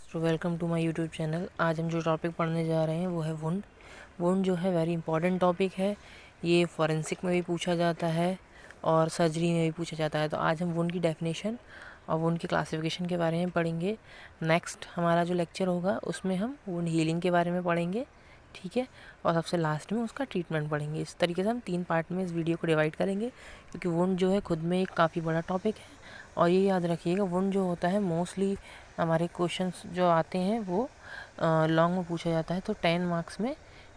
तो welcome to my YouTube channel. आज हम जो टॉपिक पढ़ने जा रहे हैं वो है वुंड। वुंड जो है वेरी इंपॉर्टेंट टॉपिक है। ये फॉरेंसिक में भी पूछा जाता है और सर्जरी में भी पूछा जाता है। तो आज हम वुंड की डेफिनेशन और वुंड की क्लासिफिकेशन के बारे में पढ़ेंगे। नेक्स्ट हमारा जो लेक्चर होगा उसमें हम वुंड हीलिंग के बारे में पढ़ेंगे, ठीक है। और सबसे लास्ट में उसका ट्रीटमेंट पढ़ेंगे। इस तरीके से हम 3 पार्ट में इस वीडियो को डिवाइड करेंगे, क्योंकि वुंड जो है खुद में एक काफ़ी बड़ा टॉपिक है। और ये याद रखिएगा, वुंड जो होता है मोस्टली हमारे क्वेश्चंस जो आते हैं वो लॉन्ग में पूछा जाता है। तो 10 मार्क्स में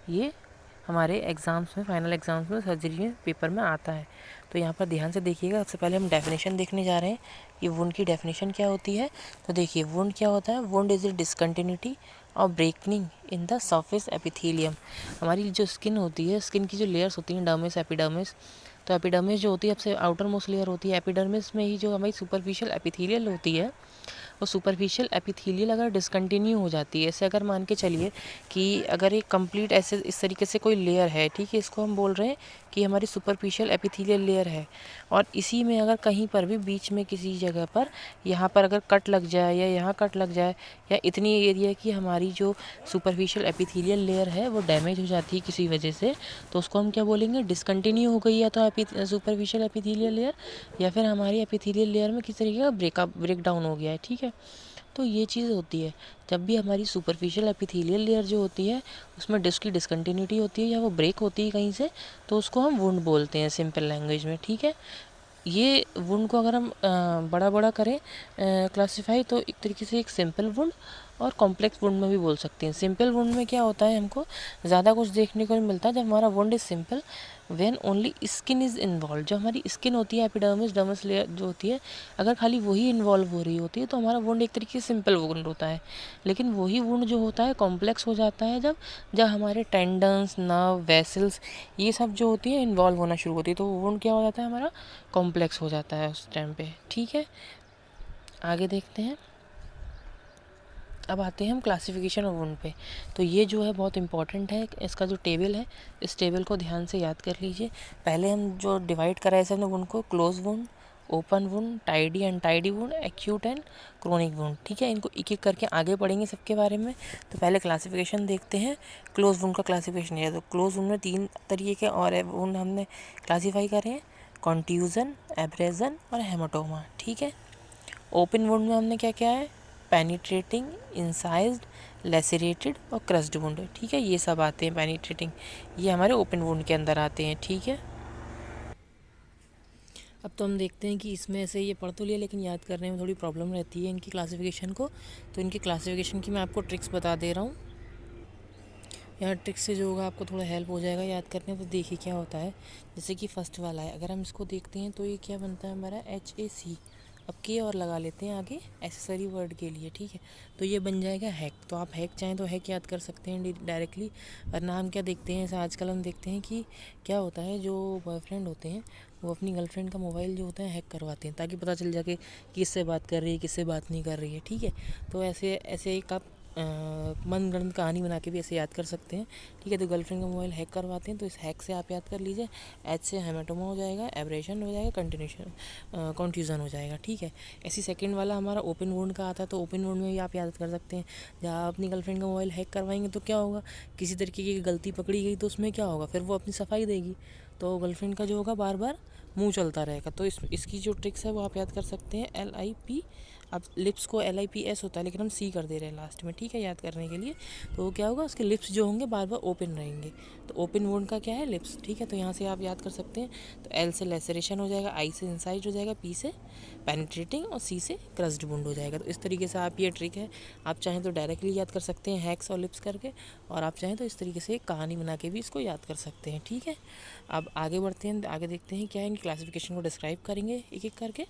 ये हमारे एग्ज़ाम्स में, फाइनल एग्ज़ाम्स में, सर्जरी में पेपर में आता है। तो यहाँ पर ध्यान से देखिएगा। सबसे पहले हम डेफिनेशन देखने जा रहे हैं कि वुंड की डेफिनेशन क्या होती है। तो देखिए, वुंड क्या होता है। वुंड इज़ ए डिसकंटिन्यूटी और ब्रेकनिंग इन द सरफेस एपिथेलियम। हमारी जो स्किन होती है, स्किन की जो लेयर्स होती हैं, डर्मिस, एपिडर्मिस। तो एपिडर्मिस जो होती है सबसे आउटर मोस्ट लेयर होती है। एपिडर्मिस में ही जो हमारी सुपरफिशियल एपिथेलियल होती है, वो सुपरफिशियल एपिथेलियल अगर डिसकंटिन्यू हो जाती है, ऐसे अगर मान के चलिए कि अगर एक कंप्लीट ऐसे इस तरीके से कोई लेयर है, ठीक है, इसको हम बोल रहे हैं कि हमारी सुपरफिशियल एपिथेलियल लेयर है। और इसी में अगर कहीं पर भी बीच में किसी जगह पर यहाँ पर अगर कट लग जाए या यहाँ कट लग जाए, या इतनी एरिया की हमारी जो सुपरफिशियल एपिथेलियल लेयर है वो डैमेज हो जाती है किसी वजह से, तो उसको हम क्या बोलेंगे, डिसकंटिन्यू हो गई है। तो सुपरफिशियल एपिथेलियल लेयर, या फिर हमारी एपिथेलियल लेयर में किसी तरीके का ब्रेक डाउन हो गया है, ठीक है। तो ये चीज़ होती है जब भी हमारी सुपरफिशियल एपिथेलियल लेयर जो होती है उसमें की डिसकंटिन्यूटी होती है या वो ब्रेक होती है कहीं से, तो उसको हम वुंड बोलते हैं सिंपल लैंग्वेज में, ठीक है। ये वुंड को अगर हम बड़ा बड़ा करें क्लासिफाई, तो एक तरीके से एक सिंपल वुंड और कॉम्प्लेक्स वुंड में भी बोल सकते हैं। सिंपल वुंड में क्या होता है, हमको ज़्यादा कुछ देखने को नहीं मिलता। जब हमारा wound is simple when only skin is involve. जो हमारी स्किन होती है, एपिडर्मिस, डर्मिस लेयर जो होती है, अगर खाली वही इन्वॉल्व हो रही होती है तो हमारा वुंड एक तरीके से सिंपल वुंड होता है। लेकिन वही वुंड जो होता है कॉम्प्लेक्स हो जाता है जब जब हमारे टेंडन्स, नर्व, वेसल्स, ये सब जो होती है इन्वॉल्व होना शुरू होती है, तो वो वुंड क्या हो जाता है, हमारा कॉम्प्लेक्स हो जाता है उस टाइम पे, ठीक है। आगे देखते हैं। अब आते हैं हम क्लासिफिकेशन ऑफ वुंड पे। तो ये जो है बहुत इंपॉर्टेंट है। इसका जो टेबल है, इस टेबल को ध्यान से याद कर लीजिए। पहले हम जो डिवाइड करा है हमने वुंड को, close wound, open wound, tidy and tidy wound, acute and chronic wound, ठीक है। इनको एक एक करके आगे पढ़ेंगे सबके बारे में। तो पहले क्लासिफिकेशन देखते हैं। क्लोज वुंड का क्लासिफिकेशन है। तो क्लोज वुंड में 3 तरीके के और वुंड हमने क्लासीफाई करे हैं, कॉन्ट्यूजन, एब्रेजन और हेमाटोमा, ठीक है। ओपन वुंड में हमने क्या क्या है, पेनिट्रेटिंग, इंसाइज्ड, लेसरेटेड और क्रस्ड वुंड, ठीक है। ये सब आते हैं पेनिट्रेटिंग, ये हमारे ओपन वुंड के अंदर आते हैं, ठीक है। अब तो हम देखते हैं कि इसमें ऐसे ये पढ़ तो लिया, लेकिन याद करने में थोड़ी प्रॉब्लम रहती है इनकी क्लासिफिकेशन को। तो इनकी क्लासिफिकेशन की मैं आपको ट्रिक्स बता दे रहा हूँ। यहाँ ट्रिक्स से जो होगा आपको थोड़ा हेल्प हो जाएगा याद करने में। तो देखिए क्या होता है, जैसे कि फर्स्ट वाला है, अगर हम इसको देखते हैं तो ये क्या बनता है हमारा, HAC। अब के और लगा लेते हैं आगे एसेसरी वर्ड के लिए, ठीक है। तो ये बन जाएगा हैक। तो आप हैक चाहें तो हैक याद कर सकते हैं डायरेक्टली। वरना हम क्या देखते हैं, ऐसा आजकल हम देखते हैं कि क्या होता है, जो बॉयफ्रेंड होते हैं वो अपनी गर्लफ्रेंड का मोबाइल जो होता है हैक करवाते हैं, ताकि पता चल जाए कि किससे बात कर रही है, किससे बात नहीं कर रही है, ठीक है। तो ऐसे ऐसे एक आप मनगढ़ंत कहानी बना के भी ऐसे याद कर सकते हैं, ठीक है। तो गर्लफ्रेंड का मोबाइल हैक करवाते हैं, तो इस हैक से आप याद कर लीजिए। एच से हेमाटोमा हो जाएगा, एब्रेशन हो जाएगा, कंटिन्यूशन कॉन्फ्यूज़न हो जाएगा, ठीक है। ऐसी सेकंड वाला हमारा ओपन वुंड का आता है। तो ओपन वुंड में भी आप याद कर सकते हैं, जब आप अपनी गर्लफ्रेंड का मोबाइल हैक करवाएंगे तो क्या होगा, किसी तरीके की गलती पकड़ी गई तो उसमें क्या होगा, फिर वो अपनी सफाई देगी, तो गर्लफ्रेंड का जो होगा बार बार मुंह चलता रहेगा। तो इसकी जो ट्रिक्स है वो आप याद कर सकते हैं, LIP। अब लिप्स को LIPS होता है, लेकिन हम C कर दे रहे हैं लास्ट में, ठीक है, याद करने के लिए। तो क्या होगा, उसके लिप्स जो होंगे बार बार ओपन रहेंगे। तो ओपन वुंड का क्या है, लिप्स, ठीक है। तो यहाँ से आप याद कर सकते हैं। तो L से लेसरेशन हो जाएगा, I से इंसाइड हो जाएगा, P से पेनिट्रेटिंग और C से क्रस्ड वुंड हो जाएगा। तो इस तरीके से आप, ये ट्रिक है, आप चाहें तो डायरेक्टली याद कर सकते हैं हैक्स और लिप्स करके, और आप चाहें तो इस तरीके से एक कहानी बना के भी इसको याद कर सकते हैं, ठीक है। अब आगे बढ़ते हैं, आगे देखते हैं क्या है, इनकी क्लासिफिकेशन को डिस्क्राइब करेंगे एक एक करके।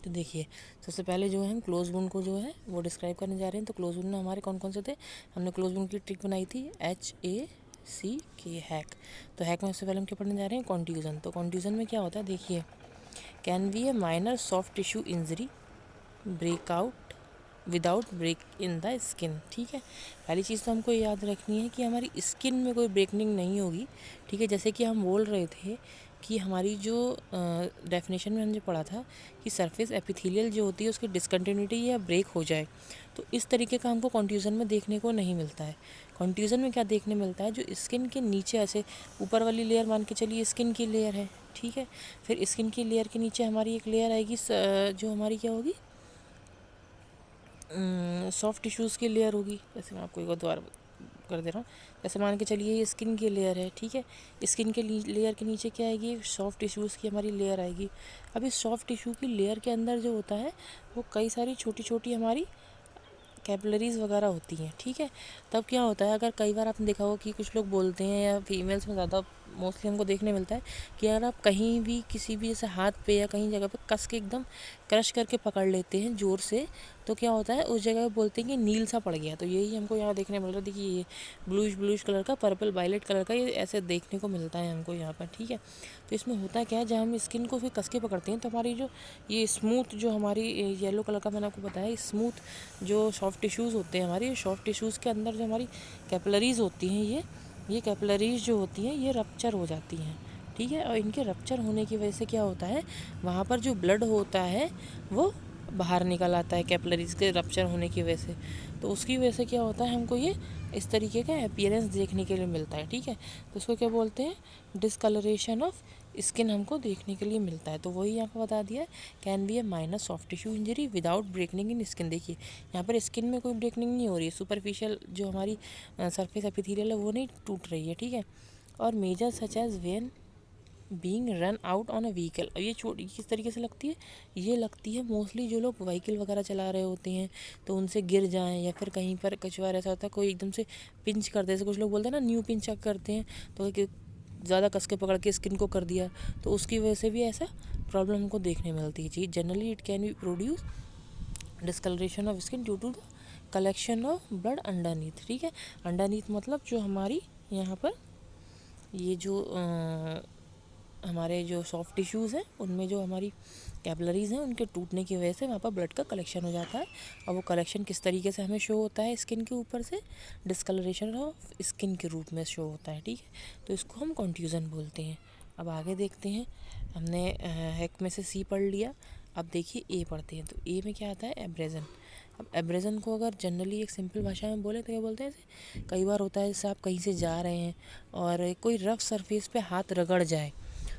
तो देखिए, सबसे पहले जो है हम क्लोज वुंड को जो है वो डिस्क्राइब करने जा रहे हैं। तो क्लोज वुंड में हमारे कौन कौन से थे, हमने क्लोज वुंड की ट्रिक बनाई थी, HACK, हैक। तो हैक में सबसे पहले हम क्या पढ़ने जा रहे हैं, कॉन्ट्यूजन। तो कॉन्ट्यूजन में क्या होता है, देखिए, can be a minor soft tissue injury breakout without break in the skin, ठीक है। पहली चीज़ तो हमको याद रखनी है कि हमारी स्किन में कोई ब्रेकनिंग नहीं होगी, ठीक है। जैसे कि हम बोल रहे थे कि हमारी जो डेफिनेशन में हमने पढ़ा था कि सरफेस एपिथेलियल जो होती है उसकी डिसकंटिन्यूटी या ब्रेक हो जाए, तो इस तरीके का हमको कॉन्ट्यूज़न में देखने को नहीं मिलता है। कॉन्ट्यूज़न में क्या देखने मिलता है, जो स्किन के नीचे ऐसे ऊपर वाली लेयर मान के चलिए स्किन की लेयर है, ठीक है, फिर स्किन की लेयर के नीचे हमारी एक लेयर आएगी जो हमारी क्या होगी, सॉफ्ट टिश्यूज़ की लेयर होगी। जैसे मैं आपको एक बार दोबारा कर दे रहा हूँ, जैसे मान के चलिए ये स्किन की लेयर है, ठीक है, स्किन के लेयर के नीचे क्या आएगी, सॉफ्ट टिश्यूज़ की हमारी लेयर आएगी। अब इस सॉफ्ट टिश्यू की लेयर के अंदर जो होता है वो कई सारी छोटी छोटी हमारी कैपिलरीज़ वगैरह होती हैं, ठीक है। तब क्या होता है, अगर कई बार आपने देखा हो कि कुछ लोग बोलते हैं या फीमेल्स में ज़्यादा मोस्टली हमको देखने मिलता है कि अगर आप कहीं भी किसी भी जैसे हाथ पे या कहीं जगह पे कस के एकदम क्रश करके पकड़ लेते हैं ज़ोर से, तो क्या होता है उस जगह पे बोलते हैं कि नील सा पड़ गया। तो यही हमको यहाँ देखने मिल रहा है, देखिए ये ब्लूइश कलर का, पर्पल वायलेट कलर का, ये ऐसे देखने को मिलता है हमको यहाँ पर, ठीक है। तो इसमें होता क्या है, जब हम स्किन को फिर कस के पकड़ते हैं तो हमारी जो ये स्मूथ जो हमारी येलो कलर का मैंने आपको बताया, स्मूथ जो सॉफ्ट टिश्यूज़ होते हैं हमारी, सॉफ्ट टिश्यूज़ के अंदर जो हमारी कैपिलरीज़ होती हैं, ये कैपिलरीज़ जो होती हैं ये रप्चर हो जाती हैं, ठीक है। और इनके रप्चर होने की वजह से क्या होता है, वहाँ पर जो ब्लड होता है वो बाहर निकल आता है कैपिलरीज़ के रप्चर होने की वजह से। तो उसकी वजह से क्या होता है, हमको ये इस तरीके का अपीयरेंस देखने के लिए मिलता है, ठीक है। तो उसको क्या बोलते हैं, डिसकलरेशन ऑफ स्किन हमको देखने के लिए मिलता है। तो वही यहाँ पर बता दिया, can be a minor soft tissue injury without breaking in skin. देखिए यहाँ पर स्किन में कोई ब्रेकनिंग नहीं हो रही है, सुपरफिशियल जो हमारी सरफेस एपिथेलियल है वो नहीं टूट रही है, ठीक है। और major such as when being run out on a vehicle. अब ये छोटी किस तरीके से लगती है, ये लगती है मोस्टली जो लोग व्हीकल वगैरह चला रहे होते हैं तो उनसे गिर जाएं, या फिर कहीं पर कुछ बार ऐसा होता है कोई एकदम से पिंच कर दे, जैसे कुछ लोग बोलते हैं ना न्यू पिंच करते हैं, तो ज़्यादा कस के पकड़ के स्किन को कर दिया, तो उसकी वजह से भी ऐसा प्रॉब्लम हमको देखने मिलती है जी। Generally it can be produce discolouration of skin due to the collection of blood underneath, ठीक है। अंडरनीथ मतलब जो हमारी यहाँ पर ये जो हमारे जो सॉफ्ट टिश्यूज़ हैं उनमें जो हमारी कैपिलरीज़ हैं उनके टूटने की वजह से वहाँ पर ब्लड का कलेक्शन हो जाता है। और वो कलेक्शन किस तरीके से हमें शो होता है स्किन के ऊपर से, डिस्कलरेशन ऑफ स्किन के रूप में शो होता है, ठीक है। तो इसको हम कॉन्ट्यूज़न बोलते हैं। अब आगे देखते हैं, हमने हेक में से सी पढ़ लिया, अब देखिए ए पढ़ते हैं। तो ए में क्या आता है, एब्रेजन। अब एब्रेजन को अगर जनरली एक सिंपल भाषा में बोले तो क्या बोलते हैं, जैसे कई बार होता है जैसे आप कहीं से जा रहे हैं और कोई रफ सरफेस पे हाथ रगड़ जाए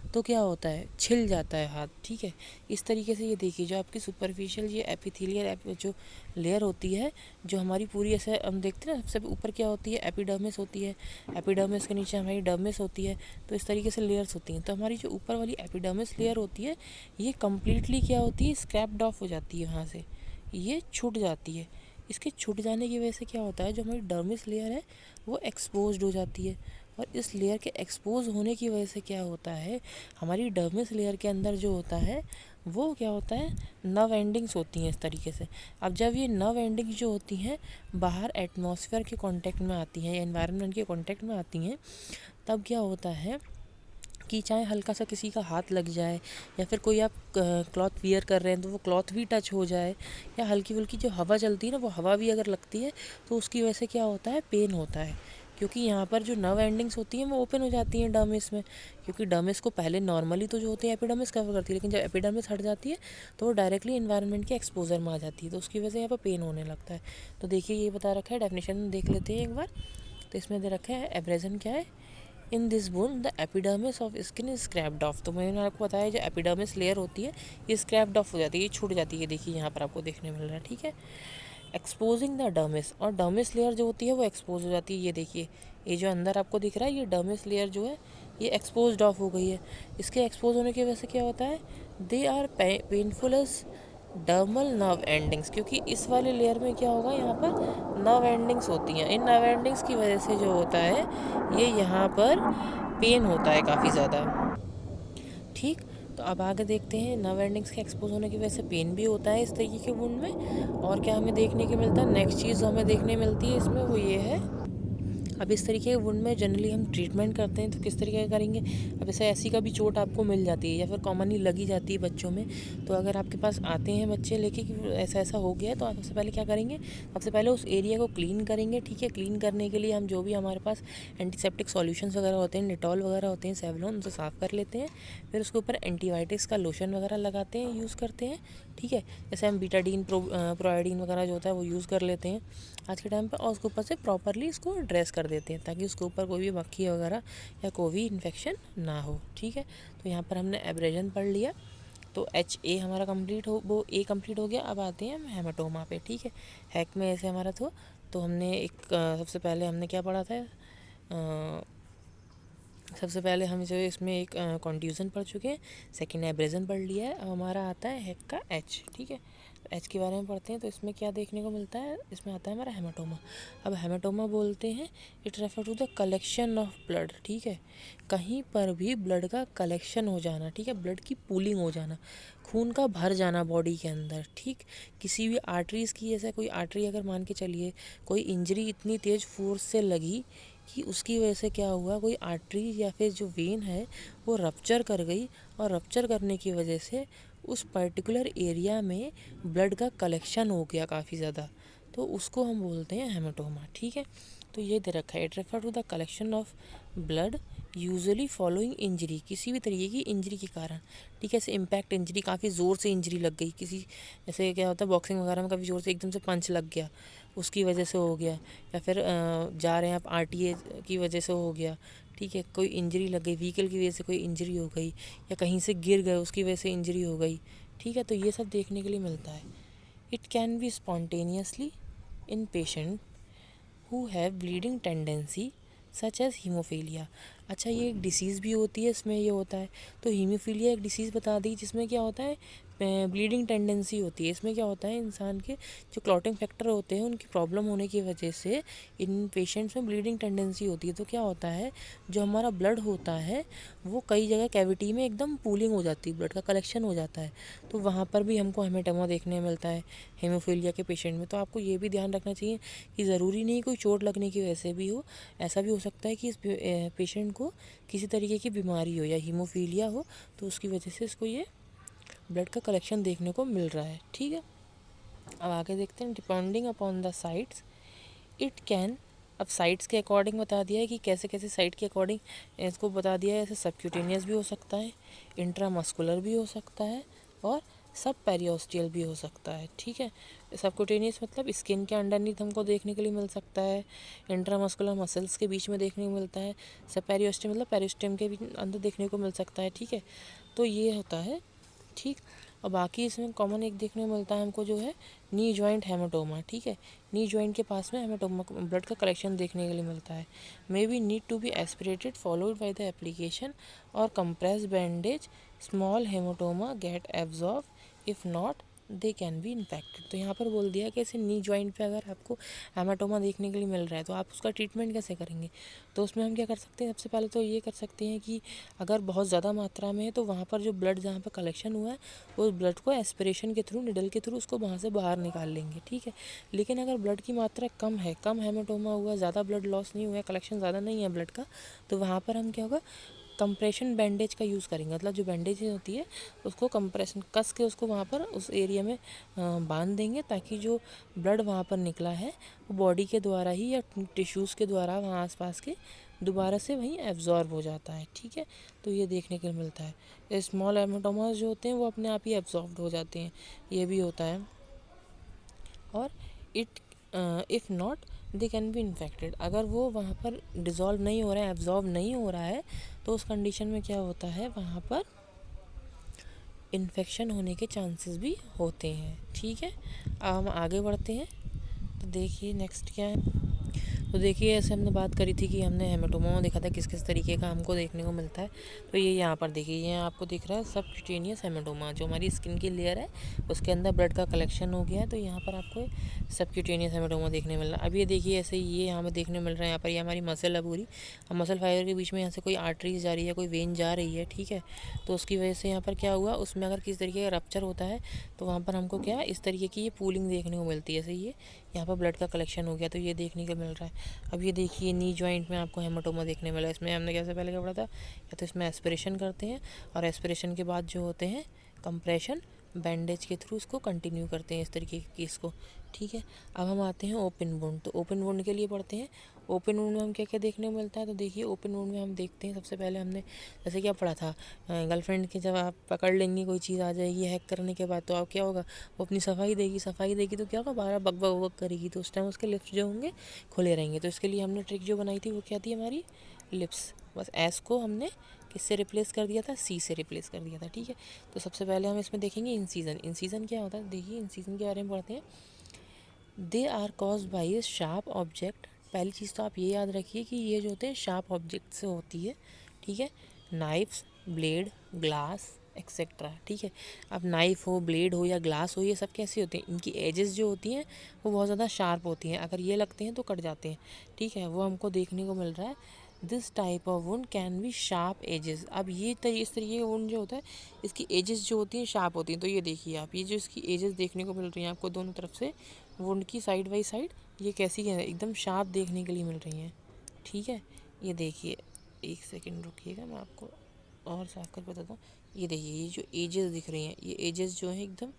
तो क्या होता है, छिल जाता है हाथ, ठीक है। इस तरीके से ये देखिए जो आपकी सुपरफिशियल ये एपिथेलियल जो लेयर होती है, जो हमारी पूरी ऐसे हम देखते हैं ना, सबसे ऊपर क्या होती है, एपिडर्मिस होती है, एपिडर्मिस के नीचे हमारी डर्मिस होती है, तो इस तरीके से लेयर्स होती हैं। तो हमारी जो ऊपर वाली एपिडर्मिस लेयर होती है ये कम्प्लीटली क्या होती है, स्क्रैप्ड ऑफ हो जाती है, वहाँ से ये छूट जाती है। इसके छूट जाने की वजह से क्या होता है, जो हमारी डर्मिस लेयर है वो एक्सपोज्ड हो जाती है। और इस लेयर के एक्सपोज होने की वजह से क्या होता है, हमारी डर्मिस लेयर के अंदर जो होता है वो क्या होता है, नर्व एंडिंग्स होती हैं इस तरीके से। अब जब ये नर्व एंडिंग्स जो होती हैं बाहर एटमॉस्फेयर के कांटेक्ट में आती हैं या एनवायरनमेंट के कांटेक्ट में आती हैं, तब क्या होता है कि चाहे हल्का सा किसी का हाथ लग जाए या फिर कोई आप क्लॉथ वियर कर रहे हैं तो वो क्लॉथ भी टच हो जाए, या हल्की फुल्की जो हवा चलती है ना वो हवा भी अगर लगती है तो उसकी वजह से क्या होता है, पेन होता है। क्योंकि यहाँ पर जो नर्व एंडिंग्स होती हैं वो ओपन हो जाती हैं डर्मिस में, क्योंकि डर्मिस को पहले नॉर्मली तो जो होती है एपिडर्मिस कवर करती है, लेकिन जब एपिडर्मिस हट जाती है तो वो डायरेक्टली एनवायरनमेंट के एक्सपोजर में आ जाती है, तो उसकी वजह से यहाँ पर पेन होने लगता है। तो देखिए ये बता रखा है, डेफिनेशन देख लेते हैं एक बार। तो इसमें दे रखा है एब्रेजन क्या है, in this bone the epidermis of skin is scraped of. तो मैंने आपको बताया जो एपिडर्मिस लेयर होती है ये स्क्रैप्ड ऑफ हो जाती है, ये छूट जाती है, देखिए यहाँ पर आपको देखने मिल रहा है, ठीक है। एक्सपोजिंग द डर्मिस, और डर्मिस लेयर जो होती है वो एक्सपोज हो जाती है, ये देखिए ये जो अंदर आपको दिख रहा है ये डर्मिस लेयर जो है ये एक्सपोज ऑफ हो गई है। इसके एक्सपोज होने की वजह से क्या होता है, they are painful as dermal nerve endings, क्योंकि इस वाले लेयर में क्या होगा, यहाँ पर नर्व एंडिंग्स होती हैं, इन नर्व एंडिंग्स की वजह से जो होता है ये यहाँ पर पेन होता है काफ़ी ज़्यादा, ठीक। तो अब आगे देखते हैं, नर्व एंडिंग्स के एक्सपोज होने की वजह से पेन भी होता है इस तरीके के वुंड में। और क्या हमें देखने को मिलता है, नेक्स्ट चीज़ जो हमें देखने मिलती है इसमें वो ये है, अब इस तरीके के वुंड में जनरली हम ट्रीटमेंट करते हैं तो किस तरीके का करेंगे। अब ऐसे ऐसी का भी चोट आपको मिल जाती है या फिर कॉमनली लगी जाती है बच्चों में, तो अगर आपके पास आते हैं बच्चे लेके कि ऐसा ऐसा हो गया है, तो आप सबसे पहले क्या करेंगे, सबसे पहले उस एरिया को क्लीन करेंगे। ठीक है, क्लीन करने के लिए हम जो भी हमारे पास एंटीसेप्टिक सॉल्यूशंस वगैरह होते हैं, डिटॉल वगैरह होते हैं, सेवलॉन, उनसे साफ़ कर लेते हैं। फिर उसके ऊपर एंटीबायोटिक्स का लोशन वगैरह लगाते हैं, यूज़ करते हैं। ठीक है, जैसे हम बीटाडीन प्रोआयोडीन वगैरह जो होता है वो यूज़ कर लेते हैं आज के टाइम पर, और उसके ऊपर से प्रॉपरली इसको ड्रेस कर देते हैं ताकि उसके ऊपर कोई भी मक्खी वगैरह या कोई भी इन्फेक्शन ना हो। ठीक है, तो यहाँ पर हमने एब्रेजन पढ़ लिया, तो HA हमारा कंप्लीट हो, वो A कंप्लीट हो गया। अब आते हैं हम हेमाटोमा पे। ठीक है, हैक में ऐसे हमारा तो हमने एक सबसे पहले हमने क्या पढ़ा था, सबसे पहले हम जो इसमें एक कॉन्ट्यूज़न पढ़ चुके हैं, सेकंड एब्रेजन पढ़ लिया है। अब हमारा आता है हैक का H। ठीक है, तो H के बारे में पढ़ते हैं, तो इसमें क्या देखने को मिलता है, इसमें आता है हमारा हेमाटोमा। अब हेमाटोमा बोलते हैं it refer to the collection of blood. ठीक है, कहीं पर भी ब्लड का कलेक्शन हो जाना। ठीक है, ब्लड की पूलिंग हो जाना, खून का भर जाना बॉडी के अंदर। ठीक, किसी भी आर्टरीज़ की, जैसे कोई आर्टरी अगर मान के चलिए कोई इंजरी इतनी तेज़ फोर्स से लगी कि उसकी वजह से क्या हुआ, कोई आर्टरी या फिर जो वेन है वो रप्चर कर गई, और रप्चर करने की वजह से उस पर्टिकुलर एरिया में ब्लड का कलेक्शन हो गया काफ़ी ज़्यादा, तो उसको हम बोलते हैं हेमाटोमा। ठीक है, तो ये दे रखा है, it refer to the collection of blood usually following injury, किसी भी तरीके की इंजरी के कारण। ठीक है, ऐसे इम्पैक्ट इंजरी, काफ़ी ज़ोर से इंजरी लग गई किसी, जैसे क्या होता है बॉक्सिंग वगैरह में काफ़ी ज़ोर से एकदम से पंच लग गया, उसकी वजह से हो गया, या फिर जा रहे हैं आप RTA की वजह से हो गया। ठीक है, कोई इंजरी लग गई, व्हीकल की वजह से कोई इंजरी हो गई, या कहीं से गिर गए उसकी वजह से इंजरी हो गई। ठीक है, तो ये सब देखने के लिए मिलता है। It can B spontaneously in patient who have bleeding tendency such as haemophilia. अच्छा, ये एक डिसीज़ भी होती है, इसमें ये होता है, तो हीमोफीलिया एक डिसीज़ बता दी जिसमें क्या होता है, ब्लीडिंग टेंडेंसी होती है। इसमें क्या होता है, इंसान के जो क्लॉटिंग फैक्टर होते हैं उनकी प्रॉब्लम होने की वजह से इन पेशेंट्स में ब्लीडिंग टेंडेंसी होती है। तो क्या होता है, जो हमारा ब्लड होता है वो कई जगह कैविटी में एकदम पूलिंग हो जाती है, ब्लड का कलेक्शन हो जाता है, तो वहाँ पर भी हमको हेमाटोमा देखने मिलता है हेमोफीलिया के पेशेंट में। तो आपको ये भी ध्यान रखना चाहिए कि ज़रूरी नहीं कोई चोट लगने की वजह से भी हो, ऐसा भी हो सकता है कि इस पेशेंट को किसी तरीके की बीमारी हो या हीमोफीलिया हो, तो उसकी वजह से इसको ये ब्लड का कलेक्शन देखने को मिल रहा है। ठीक है, अब आगे देखते हैं, depending upon the sites it can, अब साइट्स के अकॉर्डिंग बता दिया है कि कैसे कैसे साइट के अकॉर्डिंग इसको बता दिया है। ऐसे सबक्यूटेनियस भी हो सकता है, इंट्रामस्कुलर भी हो सकता है, और सब पेरियोस्टियल भी हो सकता है। ठीक है, सबक्यूटेनियस मतलब स्किन के अंडरनीथ हमको देखने के लिए मिल सकता है, इंट्रामस्कुलर मसल्स के बीच में देखने को मिलता है, सब पेरियोस्टियम मतलब पेरिस्टियम के अंदर देखने को मिल सकता है। ठीक है, तो ये होता है। ठीक, और बाकी इसमें कॉमन एक देखने को मिलता है हमको जो है नी जॉइंट हेमाटोमा। ठीक है, नी जॉइंट के पास में हेमाटोमा ब्लड का कलेक्शन देखने के लिए मिलता है। May be need to be aspirated followed by the application और compress bandage, small haematoma get absorb, if not they can be infected. तो यहाँ पर बोल दिया कि ऐसे नी जॉइंट पे अगर आपको हेमाटोमा देखने के लिए मिल रहा है तो आप उसका ट्रीटमेंट कैसे करेंगे। तो उसमें हम क्या कर सकते हैं, सबसे पहले तो ये कर सकते हैं कि अगर बहुत ज़्यादा मात्रा में है तो वहाँ पर जो ब्लड जहाँ पर कलेक्शन हुआ है उस ब्लड को एस्पिरेशन के थ्रू, निडल के थ्रू उसको वहाँ से बाहर निकाल लेंगे। ठीक है, लेकिन अगर ब्लड की मात्रा कम है, कम हेमाटोमा हुआ, ज़्यादा ब्लड लॉस नहीं हुआ, कलेक्शन ज़्यादा नहीं है ब्लड का, तो वहाँ पर हम क्या होगा, कंप्रेशन बैंडेज का यूज़ करेंगे। मतलब जो बैंडेज होती है उसको कंप्रेशन कस के उसको वहाँ पर उस एरिया में बांध देंगे, ताकि जो ब्लड वहाँ पर निकला है वो बॉडी के द्वारा ही या टिश्यूज़ के द्वारा वहाँ आसपास के दोबारा से वहीं एब्जॉर्ब हो जाता है। ठीक है, तो ये देखने के लिए मिलता है। स्मॉल हेमाटोमास जो होते हैं वो अपने आप ही एब्जॉर्ब हो जाते हैं, ये भी होता है। और it if not they can be infected, अगर वो वहाँ पर डिज़ोल्व नहीं हो रहा है, एब्जॉर्ब नहीं हो रहा है, तो उस कंडीशन में क्या होता है, वहाँ पर इन्फेक्शन होने के चांसेस भी होते हैं। ठीक है, अब हम आगे बढ़ते हैं, तो देखिए नेक्स्ट क्या है। तो देखिए, ऐसे हमने बात करी थी कि हमने हेमाटोमा में देखा था किस किस तरीके का हमको देखने को मिलता है। तो ये यहाँ पर देखिए, ये आपको दिख रहा है सबक्यूटेनियस हेमाटोमा, जो हमारी स्किन की लेयर है उसके अंदर ब्लड का कलेक्शन हो गया है, तो यहाँ पर आपको सबक्यूटेनियस हेमाटोमा देखने मिल रहा है। अब ये देखिए, ऐसे ये यहाँ पर देखने मिल रहा है, यहाँ पर ये हमारी मसल है पूरी, अब मसल फाइबर के बीच में यहाँ से कोई आर्टरीज जा रही है, कोई वेन जा रही है। ठीक है, तो उसकी वजह से यहाँ पर क्या हुआ, उसमें अगर किस तरीके का रप्चर होता है तो वहाँ पर हमको क्या इस तरीके की ये पूलिंग देखने को मिलती है। जैसे यहाँ पर ब्लड का कलेक्शन हो गया, तो ये देखने को मिल रहा है। अब ये देखिए नी जॉइंट में आपको हेमाटोमा देखने मिला। इसमें हमने कैसे पहले क्या पढ़ा था, या तो इसमें एस्पिरेशन करते हैं और एस्पिरेशन के बाद जो होते हैं कंप्रेशन बैंडेज के थ्रू इसको कंटिन्यू करते हैं इस तरीके की केस को। ठीक है, अब हम आते हैं ओपन वुंड। तो ओपन वुंड के लिए पढ़ते हैं। ओपन वुंड में हम क्या क्या देखने को मिलता है, तो देखिए ओपन वुंड में हम देखते हैं सबसे पहले हमने जैसे क्या पढ़ा था, गर्लफ्रेंड के जब आप पकड़ लेंगे, कोई चीज़ आ जाएगी हैक करने के बाद, तो आप क्या होगा, वो अपनी सफाई देगी तो क्या होगा, बारह बक बक बक करेगी, तो उस टाइम उसके लिप्स जो होंगे खुले रहेंगे। तो इसके लिए हमने ट्रिक जो बनाई थी वो क्या थी, हमारी लिप्स। बस एस को हमने किससे रिप्लेस कर दिया था, सी से रिप्लेस कर दिया था। ठीक है, तो सबसे पहले हम इसमें देखेंगे इंसीजन। इंसीजन क्या होता है, देखिए इंसीजन के बारे में पढ़ते हैं। They are cause by a sharp object. पहली चीज़ तो आप ये याद रखिए कि ये जो होते हैं शार्प ऑब्जेक्ट से होती है। ठीक है, नाइफ्स, ब्लेड, ग्लास एक्सेट्रा। ठीक है, अब नाइफ हो, ब्लेड हो या ग्लास हो, ये सब कैसे होते हैं, इनकी एजेस जो होती हैं वो बहुत ज़्यादा शार्प होती हैं। अगर ये लगते हैं तो कट जाते हैं। ठीक है, वो हमको देखने को मिल रहा है। This type of wound can be sharp edges. अब ये इस तरीके का वुंड जो होता है, इसकी एजेस जो होती हैं शार्प होती हैं। तो ये देखिए आप, ये जो इसकी एजेस देखने को मिल रही हैं आपको दोनों तरफ से वुंड की साइड बाई साइड, ये कैसी है, एकदम शार्प देखने के लिए मिल रही हैं। ठीक है, ये देखिए, एक सेकंड रुकिएगा, मैं आपको और साफ कर बताता हूँ। ये देखिए, ये जो एजेस दिख रही हैं, ये एजेस जो है एकदम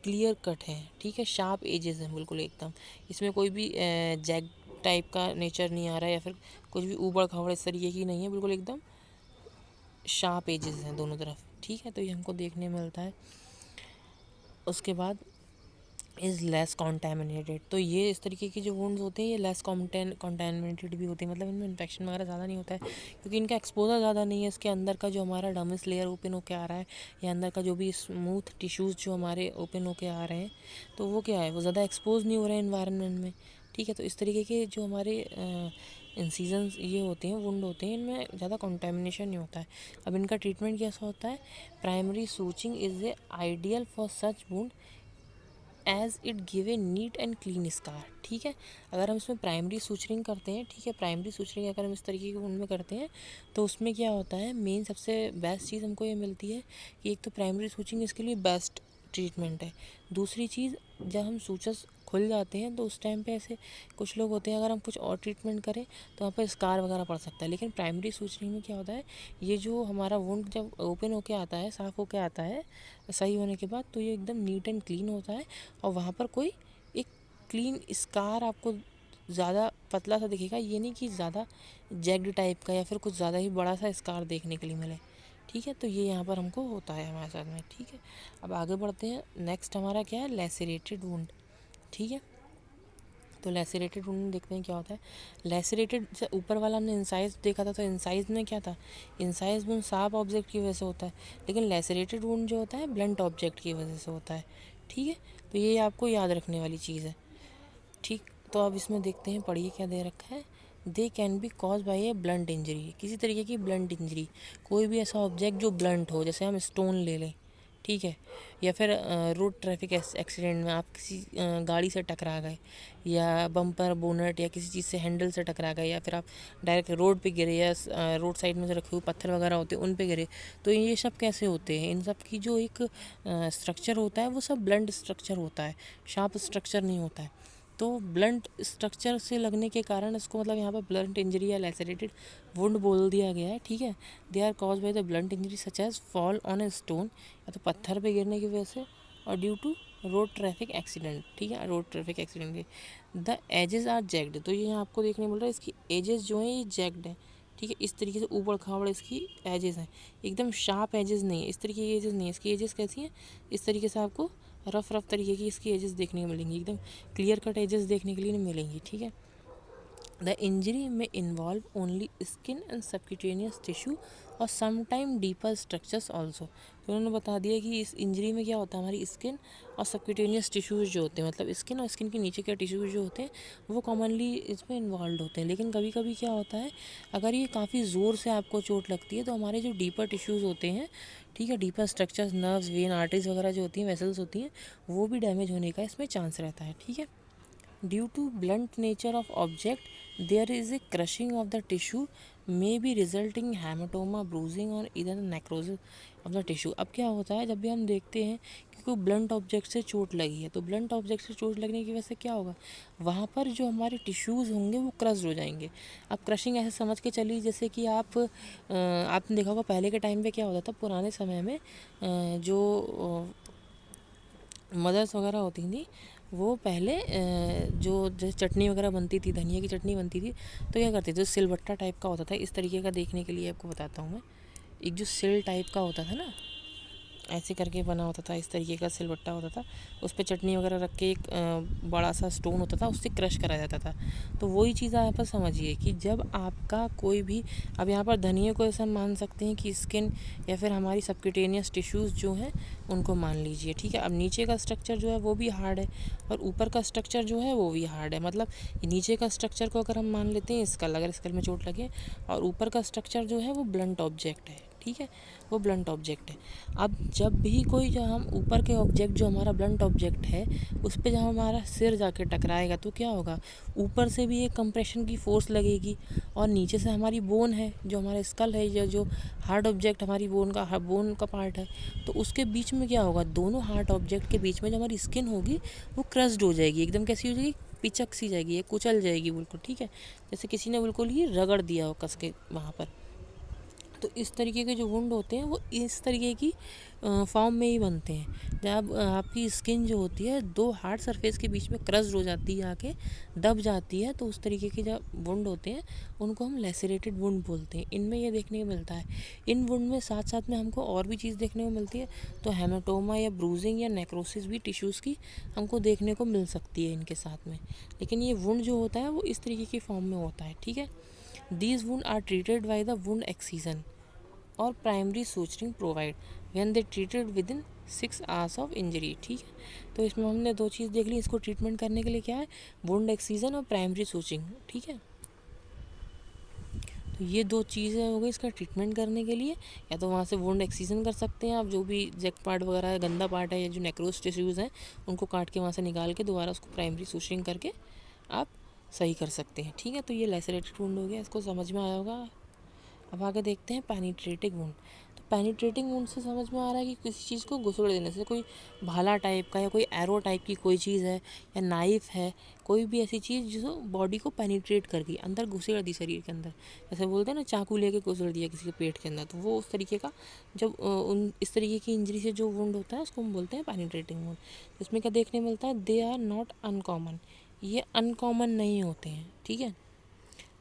क्लियर कट है। ठीक है, शार्प एजेस हैं बिल्कुल एकदम। इसमें कोई भी जैग टाइप का नेचर नहीं आ रहा है या फिर कुछ भी ऊबड़ खाबड़ इस तरीके की नहीं है, बिल्कुल एकदम शार्प एजेस हैं दोनों तरफ। ठीक है, तो ये हमको देखने मिलता है। उसके बाद इज़ लेस कॉन्टेमिनेटेड। तो ये इस तरीके की जो वुंड्स होते हैं ये लेस कॉन्टेमिनेटेड भी होती है, मतलब इनमें इन्फेक्शन वगैरह ज़्यादा नहीं होता है क्योंकि इनका एक्सपोजर ज़्यादा नहीं है। इसके अंदर का जो हमारा डर्मिस लेयर ओपन होके आ रहा है या अंदर का जो भी स्मूथ टिश्यूज़ जो हमारे ओपन होके आ रहे हैं, तो वो क्या है, वो ज़्यादा एक्सपोज नहीं हो रहे हैं इन्वायरमेंट में। ठीक है, तो इस तरीके के जो हमारे इंसीजन्स ये होते हैं, वुंड होते हैं, इनमें ज़्यादा कंटेमिनेशन नहीं होता है। अब इनका ट्रीटमेंट कैसा होता है, primary suturing is a ideal for such wound as it give a neat and clean scar. ठीक है, अगर हम इसमें प्राइमरी सूचरिंग करते हैं, ठीक है, प्राइमरी सूचरिंग अगर हम इस तरीके के उनमें करते हैं तो उसमें क्या होता है, मेन सबसे बेस्ट चीज़ हमको ये मिलती है कि एक तो प्राइमरी सूचरिंग इसके लिए बेस्ट ट्रीटमेंट है। दूसरी चीज़, जब हम सूचस खुल जाते हैं तो उस टाइम पे ऐसे कुछ लोग होते हैं, अगर हम कुछ और ट्रीटमेंट करें तो वहाँ पे स्कार वगैरह पड़ सकता है। लेकिन प्राइमरी सूचरिंग में क्या होता है, ये जो हमारा वुंड जब ओपन होके आता है, साफ़ होके आता है सही होने के बाद, तो ये एकदम नीट एंड क्लीन होता है और वहाँ पर कोई एक क्लीन स्कार आपको ज़्यादा पतला सा दिखेगा, ये नहीं कि ज़्यादा जैग्ड टाइप का या फिर कुछ ज़्यादा ही बड़ा सा स्कार देखने के लिए मिले। ठीक है, तो ये यहाँ पर हमको होता है हमारे साथ में। ठीक है, अब आगे बढ़ते हैं। नेक्स्ट हमारा क्या है, लैसेरेटेड वुंड। ठीक है, तो लैसेरेटेड वुंड देखते हैं क्या होता है। लैसेरेटेड से ऊपर वाला हमने इंसाइज देखा था, तो इंसाइज में क्या था, इंसाइज वुंड शार्प ऑब्जेक्ट की वजह से होता है, लेकिन लैसेरेटेड वुंड जो होता है ब्लंट ऑब्जेक्ट की वजह से होता है। ठीक है, तो ये आपको याद रखने वाली चीज़ है। ठीक, तो अब इसमें देखते हैं, पढ़िए क्या दे रखा है। दे can be cause by a blunt injury. किसी तरीके की ब्लंट इंजरी, कोई भी ऐसा ऑब्जेक्ट जो ब्लंट हो, जैसे हम स्टोन ले लें, ठीक है, या फिर रोड ट्रैफिक एक्सीडेंट में आप किसी गाड़ी से टकरा गए, या बम्पर बोनट या किसी चीज़ से हैंडल से टकरा गए, या फिर आप डायरेक्ट रोड पे गिरे, या रोड साइड में जो रखे हुए पत्थर वगैरह होते हैं उन पे गिरे, तो ये सब कैसे होते हैं, इन सब की जो एक स्ट्रक्चर होता है वो सब ब्लंट स्ट्रक्चर होता है, शार्प स्ट्रक्चर नहीं होता है। तो ब्लंट स्ट्रक्चर से लगने के कारण इसको मतलब यहाँ पर ब्लंट इंजरी या लैसेरेटेड वुंड बोल दिया गया है। ठीक है, they are cause by the blunt injury such as fall on a stone, या तो पत्थर पे गिरने की वजह से, और due to road traffic accident. ठीक है, रोड ट्रैफिक एक्सीडेंट के द एजेस आर जैग्ड। तो ये यहाँ आपको देखने मिल रहा है, इसकी एजेस जो हैं ये जैग्ड है। ठीक है, इस तरीके से ऊबड़ खाबड़ इसकी एजेस हैं, एकदम शार्प एजेस नहीं है, इस तरीके की एजेस नहीं है। इसकी एजेस कैसी हैं, इस तरीके से आपको रफ रफ तरीके की इसकी एजेस देखने को मिलेंगी, एकदम क्लियर कट एजेस देखने के लिए नहीं मिलेंगी। ठीक है, द इंजरी में involve only skin and subcutaneous tissue और समटाइम डीपर स्ट्रक्चर्स ऑल्सो। तो उन्होंने बता दिया कि इस इंजरी में क्या होता है, हमारी स्किन और सबक्यूटेनियस टिश्यूज़ जो होते हैं, मतलब स्किन और स्किन के नीचे के टिश्यूज़ जो होते हैं वो कॉमनली इसमें इन्वॉल्व होते हैं। लेकिन कभी कभी क्या होता है, अगर ये काफ़ी ज़ोर से आपको चोट लगती है तो हमारे जो डीपर टिश्यूज़ होते हैं, ठीक है, deeper structures, nerves, when, arteries वगैरह जो होती हैं, वेसल्स होती हैं, वो भी डैमेज होने का इसमें चांस रहता है। ठीक है, due to blunt nature of object there is a crushing of the tissue may be resulting haematoma bruising और इधर नेक्रोसिस ऑफ द टिश्यू। अब क्या होता है, जब भी हम देखते हैं कि कोई ब्लंट ऑब्जेक्ट से चोट लगी है, तो ब्लंट ऑब्जेक्ट से चोट लगने की वजह से क्या होगा, वहाँ पर जो हमारे टिश्यूज़ होंगे वो क्रश हो जाएंगे। अब क्रशिंग ऐसे समझ के चलिए जैसे कि आपने देखा होगा पहले के टाइम पे क्या होता था, पुराने समय में जो मदर्स वगैरह होती थी वो पहले जो जैसे चटनी वगैरह बनती थी, धनिया की चटनी बनती थी, तो क्या करते थे, सिलबट्टा टाइप का होता था, इस तरीके का देखने के लिए आपको बताता हूँ मैं। एक जो सिल टाइप का होता था ना, ऐसे करके बना होता था, इस तरीके का सिलबट्टा होता था, उस पर चटनी वगैरह रख के एक बड़ा सा स्टोन होता था, उससे क्रश करा जाता था। तो वही चीज़ आप समझिए कि जब आपका कोई भी, अब यहाँ पर धनिया को ऐसा मान सकते हैं कि स्किन या फिर हमारी सबक्यूटेनियस टिश्यूज़ जो हैं उनको मान लीजिए, ठीक है। अब नीचे का स्ट्रक्चर जो है वो भी हार्ड है और ऊपर का स्ट्रक्चर जो है वो भी हार्ड है। मतलब नीचे का स्ट्रक्चर को अगर हम मान लेते हैं स्कल, अगर स्कल में चोट लगे, और ऊपर का स्ट्रक्चर जो है वो ब्लंट ऑब्जेक्ट है, ठीक है, वो ब्लंट ऑब्जेक्ट है। अब जब भी कोई, जो हम ऊपर के ऑब्जेक्ट जो हमारा ब्लंट ऑब्जेक्ट है उस पर जब हमारा सिर जाके टकराएगा तो क्या होगा, ऊपर से भी एक कंप्रेशन की फोर्स लगेगी और नीचे से हमारी बोन है, जो हमारा स्कल है, या जो हार्ड ऑब्जेक्ट हमारी बोन का पार्ट है, तो उसके बीच में क्या होगा, दोनों हार्ड ऑब्जेक्ट के बीच में जो हमारी स्किन होगी वो क्रस्ड हो जाएगी, एकदम कैसी हो जाएगी, पिचक सी जाएगी, कुचल जाएगी बिल्कुल, ठीक है, जैसे किसी ने बिल्कुल ही रगड़ दिया हो कस के वहाँ पर। तो इस तरीके के जो वुंड होते हैं वो इस तरीके की फॉर्म में ही बनते हैं, जब आपकी स्किन जो होती है दो हार्ड सरफेस के बीच में क्रस्ड हो जाती है, आके दब जाती है, तो उस तरीके के जो वुंड होते हैं उनको हम लेसरेटेड वुंड बोलते हैं। इनमें ये देखने को मिलता है। इन वुंड में साथ साथ में हमको और भी चीज़ देखने को मिलती है, तो हेमाटोमा या ब्रूजिंग या नेक्रोसिस भी टिश्यूज़ की हमको देखने को मिल सकती है इनके साथ में। लेकिन ये वुंड जो होता है वो इस तरीके की फॉर्म में होता है, ठीक है। These wounds are treated by the wound excision और primary suturing provide when they treated with in 6 hours of injury, ठीक है। तो इसमें हमने दो चीज़ देख ली, इसको ट्रीटमेंट करने के लिए क्या है, वुंड एक्सीजन और प्राइमरी सूचरिंग, ठीक है। तो ये दो चीज़ें हो गई इसका ट्रीटमेंट करने के लिए, या तो वहाँ से वुंड एक्सीजन कर सकते हैं आप, जो भी जेक पार्ट वगैरह है, गंदा पार्ट है, या जो नेक्रोस टिश्यूज़ हैं उनको काट के वहाँ से निकाल के दोबारा उसको प्राइमरी सूचरिंग करके आप सही कर सकते हैं, ठीक है। तो ये लैसरेटेड वुंड हो गया, इसको समझ में आया होगा। अब आगे देखते हैं पेनिट्रेटिंग वुंड। तो पेनिट्रेटिंग वुंड से समझ में आ रहा है कि किसी चीज़ को घुसड़ देने से, कोई भाला टाइप का या कोई एरो टाइप की कोई चीज़ है या नाइफ है, कोई भी ऐसी चीज़ जो बॉडी को पेनिट्रेट कर गई, अंदर घुसेड़ दी शरीर के अंदर, जैसे बोलते हैं ना चाकू लेके घुसेड़ दिया किसी के पेट के अंदर, तो वो उस तरीके का जब उन इस तरीके की इंजरी से जो वुंड होता है उसको हम बोलते हैं पेनिट्रेटिंग वुंड। इसमें क्या देखने मिलता है, दे आर नॉट अनकॉमन, ये अनकॉमन नहीं होते हैं, ठीक है।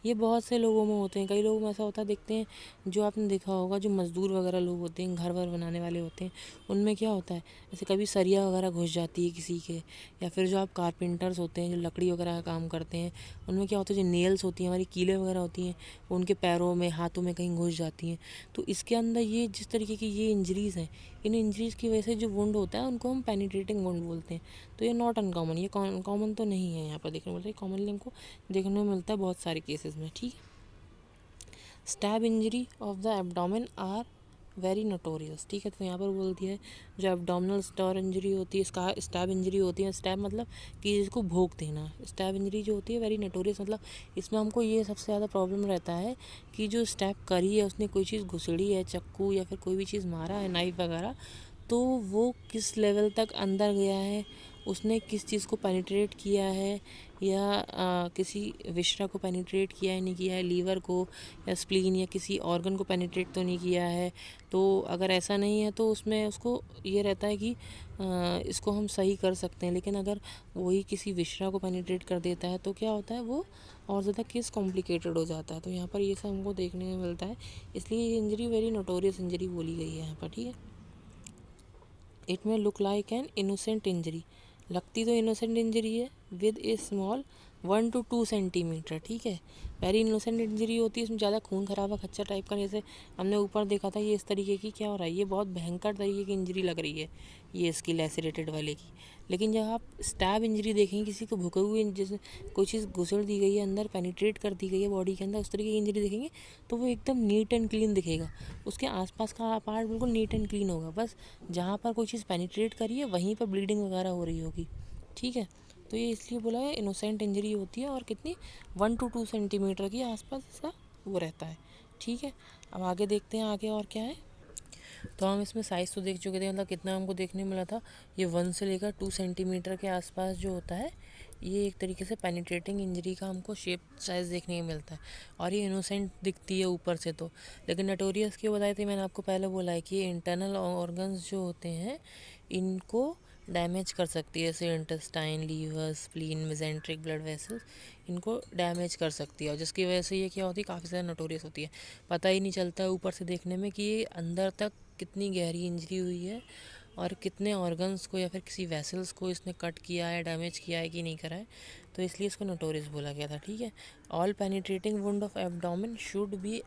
ये बहुत से लोगों में होते हैं, कई लोगों में ऐसा होता है, देखते हैं जो आपने देखा होगा, जो मज़दूर वगैरह लोग होते हैं, घर वर बनाने वाले होते हैं, उनमें क्या होता है, जैसे कभी सरिया वगैरह घुस जाती है किसी के, या फिर जो आप कारपेंटर्स होते हैं जो लकड़ी वगैरह का काम करते हैं, उनमें क्या होता है, जो नेल्स होती हैं, हमारी कीलें वगैरह होती हैं, वो उनके पैरों में हाथों में कहीं घुस जाती हैं। तो इसके अंदर ये जिस तरीके की ये इंजरीज़ हैं, इन इंजरीज़ की वजह से जो वुंड होता है उनको हम पेनिट्रेटिंग वुंड बोलते हैं। तो ये नॉट अनकॉमन, ये कॉमन तो नहीं है, यहाँ पर देखने को मिलता है, कॉमनली हमको देखने को मिलता है बहुत सारे केसेस में, ठीक है। Stab injury of the abdomen are very notorious, ठीक है। तो यहाँ पर बोल दिया है जो एब्डोमिनल स्टोर इंजरी होती है, इसका स्टैब इंजरी होती है। स्टैब मतलब कि जिसको भोग देना, स्टैब इंजरी जो होती है वेरी नोटोरियस, मतलब इसमें हमको ये सबसे ज़्यादा प्रॉब्लम रहता है कि जो स्टैब करी है, उसने कोई चीज़ घुसड़ी है, चाकू या फिर कोई भी चीज़ मारा है, नाइफ वगैरह, तो वो किस लेवल तक अंदर गया है, उसने किस चीज़ को पेनिट्रेट किया है, या किसी विशरा को पेनिट्रेट किया है नहीं किया है, लीवर को या स्प्लीन या किसी ऑर्गन को पेनिट्रेट तो नहीं किया है। तो अगर ऐसा नहीं है तो उसमें उसको ये रहता है कि इसको हम सही कर सकते हैं। लेकिन अगर वही किसी विशरा को पेनिट्रेट कर देता है तो क्या होता है, वो और ज़्यादा केस कॉम्प्लिकेटेड हो जाता है। तो यहाँ पर ये सब हमको देखने को मिलता है, इसलिए ये इंजरी वेरी नोटोरियस इंजरी बोली गई है यहाँ पर, ठीक है। इट में look like an innocent injury, लगती तो इनोसेंट इंजरी है, with A small 1 to 2 centimetre, ठीक है। वेरी इनोसेंट इंजरी होती है, इसमें ज़्यादा खून खराबा खच्चर टाइप का, जैसे हमने ऊपर देखा था, ये इस तरीके की क्या हो रहा है, ये बहुत भयंकर तरीके की इंजरी लग रही है ये इसकी लैसेरेटेड वाले की। लेकिन जब आप स्टैब इंजरी देखेंगे, किसी को भुके हुए, जैसे कोई चीज़ घुसड़ दी गई है अंदर, पेनिट्रेट कर दी गई है बॉडी के अंदर, उस तरीके की इंजरी देखेंगे तो वो एकदम नीट एंड क्लीन दिखेगा, उसके आसपास का पार्ट बिल्कुल नीट एंड क्लीन होगा, बस जहाँ पर कोई चीज़ पेनिट्रेट करी है वहीं पर ब्लीडिंग वगैरह हो रही होगी, ठीक है। तो ये इसलिए बोला है इनोसेंट इंजरी होती है और कितनी 1 to 2 सेंटीमीटर के आसपास इसका वो रहता है। ठीक है, अब आगे देखते हैं आगे और क्या है। तो हम इसमें साइज़ तो देख चुके थे, मतलब कितना हमको देखने मिला था, ये 1 से लेकर 2 सेंटीमीटर के आसपास जो होता है, ये एक तरीके से पेनिट्रेटिंग इंजरी का हमको शेप साइज़ देखने को मिलता है और ये इनोसेंट दिखती है ऊपर से तो। लेकिन नटोरियस क्यों बताई थी मैंने आपको पहले बोला है कि ये इंटरनल ऑर्गन्स जो होते हैं इनको डैमेज कर सकती है, जैसे intestine, liver, spleen, mesenteric blood vessels, इनको डैमेज कर सकती है और जिसकी वजह से ये क्या होती है, काफ़ी ज़्यादा नटोरियस होती है। पता ही नहीं चलता है ऊपर से देखने में कि ये अंदर तक कितनी गहरी इंजरी हुई है और कितने ऑर्गन्स को या फिर किसी वेसल्स को इसने कट किया है, डैमेज किया है कि नहीं करा है, तो इसलिए इसको नोटोरियस बोला गया था। ठीक है, all penetrating wound of abdomen should be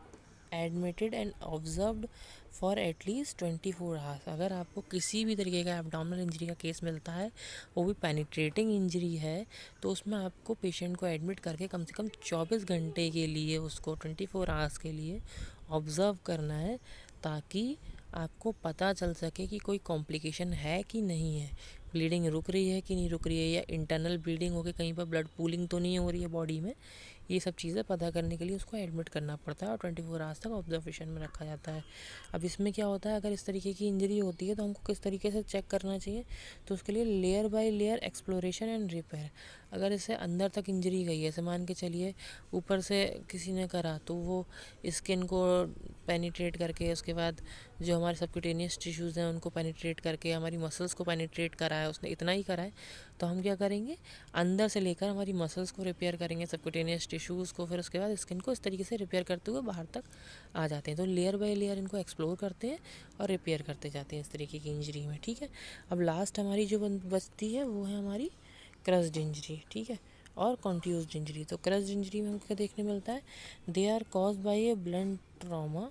admitted and observed for at least 24 hours. अगर आपको किसी भी तरीके का एब्डोमिनल इंजरी का केस मिलता है, वो भी पेनिट्रेटिंग इंजरी है, तो उसमें आपको पेशेंट को एडमिट करके कम से कम 24 घंटे के लिए, उसको 24 आवर्स के लिए ऑब्ज़र्व करना है, ताकि आपको पता चल सके कि कोई कॉम्प्लिकेशन है कि नहीं है, ब्लीडिंग रुक रही है कि नहीं रुक रही है, या इंटरनल ब्लीडिंग होकर कहीं पर ब्लड पूलिंग तो नहीं हो रही है बॉडी में। ये सब चीज़ें पता करने के लिए उसको एडमिट करना पड़ता है और 24 आवर्स तक ऑब्जर्वेशन में रखा जाता है। अब इसमें क्या होता है, अगर इस तरीके की इंजरी होती है तो हमको किस तरीके से चेक करना चाहिए, तो उसके लिए layer by layer exploration and repair. अगर इसे अंदर तक इंजरी गई है, जैसे मान के चलिए ऊपर से किसी ने करा, तो वो स्किन को पेनिट्रेट करके, उसके बाद जो हमारे सबक्यूटेनियस टिश्यूज़ हैं उनको पेनिट्रेट करके, हमारी मसल्स को पेनिट्रेट करा है, उसने इतना ही करा है, तो हम क्या करेंगे, अंदर से लेकर हमारी मसल्स को रिपेयर करेंगे, सबक्यूटेनियस टिश्यूज़ को, फिर उसके बाद स्किन को इस तरीके से रिपेयर करते हुए बाहर तक आ जाते हैं। तो लेयर बाय लेयर इनको एक्सप्लोर करते हैं और रिपेयर करते जाते हैं इस तरीके की इंजरी में। ठीक है, अब लास्ट हमारी जो बचती है वो है हमारी क्रस्ड इंजरी। ठीक है, और कॉन्ट्यूज्ड इंजरी। तो क्रस्ड इंजरी में हमको क्या देखने मिलता है, they are cause by a blunt trauma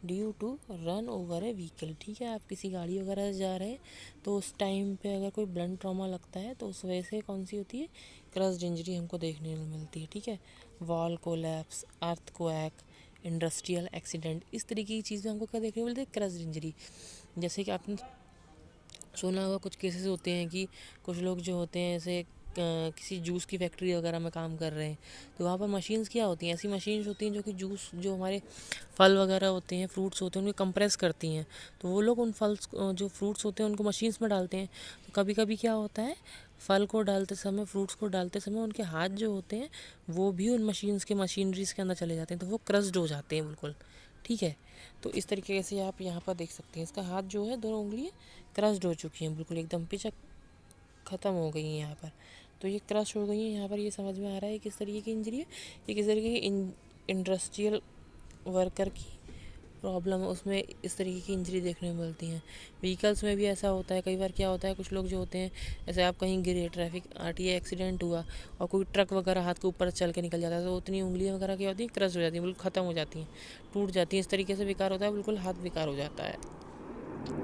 due to run over a vehicle. ठीक है, आप किसी गाड़ी वगैरह से जा रहे हैं तो उस टाइम पे अगर कोई ब्लंट ट्रॉमा लगता है तो उस वजह से कौन सी होती है, क्रस्ड इंजरी हमको देखने को मिलती है। ठीक है, wall collapse, earthquake, industrial accident, इस तरीके की चीज़ें हमको क्या देखने को मिलती है, क्रस्ड इंजरी। जैसे कि आपने सुना होगा कुछ केसेस होते हैं कि कुछ लोग जो होते हैं ऐसे किसी जूस की फैक्ट्री वगैरह में काम कर रहे हैं, तो वहाँ पर मशीन्स क्या होती हैं, ऐसी मशीन्स होती हैं जो कि जूस, जो हमारे फल वगैरह होते हैं, फ्रूट्स होते हैं, उनको कंप्रेस करती हैं। तो वो लोग उन फल्स जो फ्रूट्स होते हैं उनको मशीन्स में डालते हैं। तो कभी कभी क्या होता है, फल को डालते समय, फ्रूट्स को डालते समय उनके हाथ जो होते हैं वो भी उन मशीन्स के मशीनरीज के अंदर चले जाते हैं, तो वो क्रस्ड हो जाते हैं बिल्कुल। ठीक है, तो इस तरीके से आप यहाँ पर देख सकते हैं, इसका हाथ जो है, दोनों उंगलियाँ क्रस्ड हो चुकी हैं बिल्कुल, एकदम पिचक ख़त्म हो गई हैं यहाँ पर। तो ये क्रश हो गई है यहाँ पर, ये समझ में आ रहा है किस तरीके की इंजरी है, ये किस तरीके की इंडस्ट्रियल वर्कर की प्रॉब्लम है, उसमें इस तरीके की इंजरी देखने को मिलती हैं। व्हीकल्स में भी ऐसा होता है, कई बार क्या होता है, कुछ लोग जो होते हैं, जैसे आप कहीं गिरे, ट्रैफिक आरटीए एक्सीडेंट हुआ और कोई ट्रक वगैरह हाथ के ऊपर चल के निकल जाता है, तो उतनी उंगलियां वगैरह क्या होती हैं, क्रश हो जाती हैं, बिल्कुल ख़त्म हो जाती हैं, टूट जाती हैं, इस तरीके से बेकार होता है, बिल्कुल हाथ बेकार हो जाता है।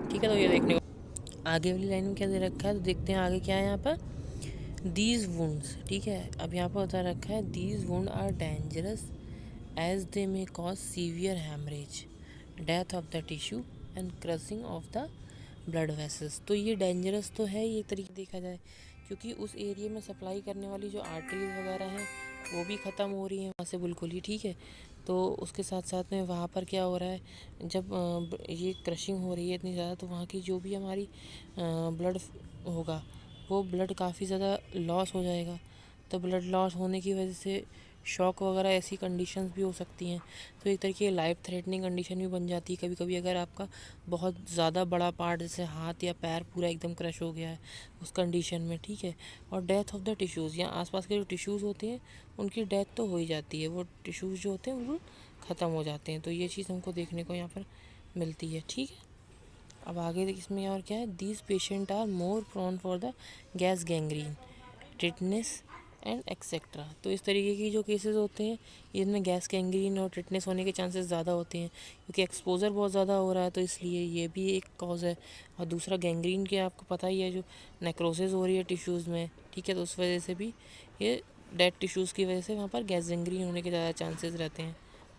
ठीक है, तो ये देखने को आगे वाली लाइन में क्या दे रखा है, तो देखते हैं आगे क्या है यहाँ पर, दीज वुंड्स। ठीक है, अब यहाँ पर बता रखा है, these wound are dangerous as they may cause severe haemorrhage, death of the tissue and crushing of the blood vessels. तो ये डेंजरस तो है ये तरीके देखा जाए, क्योंकि उस एरिया में सप्लाई करने वाली जो आर्टरीज वगैरह हैं वो भी ख़त्म हो रही हैं वहाँ से बिल्कुल ही। ठीक है, तो उसके साथ साथ में वहाँ पर क्या हो रहा है, जब ये क्रशिंग हो रही है इतनी ज़्यादा, तो वहाँ की जो भी हमारी ब्लड होगा, वो ब्लड काफ़ी ज़्यादा लॉस हो जाएगा। तो ब्लड लॉस होने की वजह से शॉक वगैरह ऐसी कंडीशंस भी हो सकती हैं, तो एक तरीके की लाइफ थ्रेटनिंग कंडीशन भी बन जाती है कभी कभी, अगर आपका बहुत ज़्यादा बड़ा पार्ट जैसे हाथ या पैर पूरा एकदम क्रश हो गया है उस कंडीशन में। ठीक है, और डेथ ऑफ द टिश्यूज़, या आसपास के जो टिश्यूज़ होते हैं उनकी डेथ तो हो ही जाती है, वो टिश्यूज़ जो होते हैं वो ख़त्म हो जाते हैं। तो ये चीज़ हमको देखने को यहाँ पर मिलती है। ठीक है, अब आगे इसमें और क्या है, these patient are more prone for the gas gangrene, tetanus and etcetera. तो इस तरीके की जो केसेस होते हैं इनमें गैस गैंग्रीन और टिटनेस होने के चांसेस ज़्यादा होते हैं, क्योंकि एक्सपोजर बहुत ज़्यादा हो रहा है, तो इसलिए ये भी एक कॉज है। और दूसरा गैंग्रीन के आपको पता ही है, जो नेक्रोसिस हो रही है टिश्यूज़ में। ठीक है, तो उस वजह से भी ये डेड टिश्यूज़ की वजह से वहाँ पर गैस गैंग्रीन होने के ज़्यादा चांसेस रहते हैं।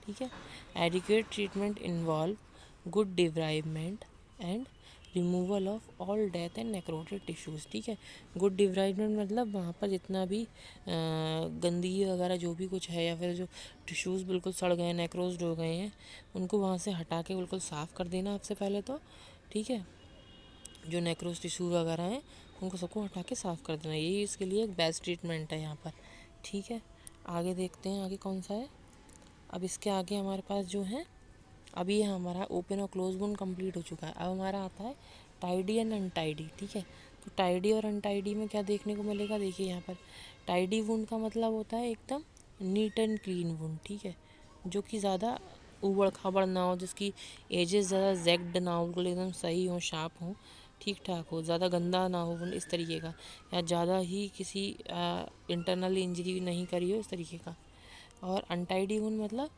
ठीक है, adequate treatment involve good debridement and removal of all death and necrotic tissues. ठीक है, गुड डिब्राइडमेंट मतलब वहाँ पर जितना भी गंदगी वगैरह जो भी कुछ है, या फिर जो टिश्यूज़ बिल्कुल सड़ गए, नेक्रोज्ड हो गए हैं, उनको वहाँ से हटा के बिल्कुल साफ़ कर देना सबसे पहले तो। ठीक है, जो नेक्रोज टिश्यू वगैरह हैं उनको सबको हटा के साफ़ कर देना, यही इसके लिए एक बेस्ट ट्रीटमेंट है यहाँ पर। ठीक है, आगे देखते हैं आगे कौन सा है। अब इसके आगे हमारे पास जो है, अभी हमारा ओपन और क्लोज वुंड कंप्लीट हो चुका है। अब हमारा आता है टाइडी एंड अनटाइडी। ठीक है, तो टाइडी और अनटाइडी में क्या देखने को मिलेगा, देखिए यहाँ पर टाइडी वुंड का मतलब होता है एकदम नीट एंड क्लीन वुंड। ठीक है, जो कि ज़्यादा उबड़ खाबड़ ना हो, जिसकी एजेस ज़्यादा जैक्ड ना हो, बिल्कुल एकदम सही हो, शार्प हो, ठीक ठाक हो, ज़्यादा गंदा ना हो वुंड इस तरीके का, या ज़्यादा ही किसी इंटरनल इंजरी नहीं करी हो इस तरीके का। और अनटाइडी वुंड मतलब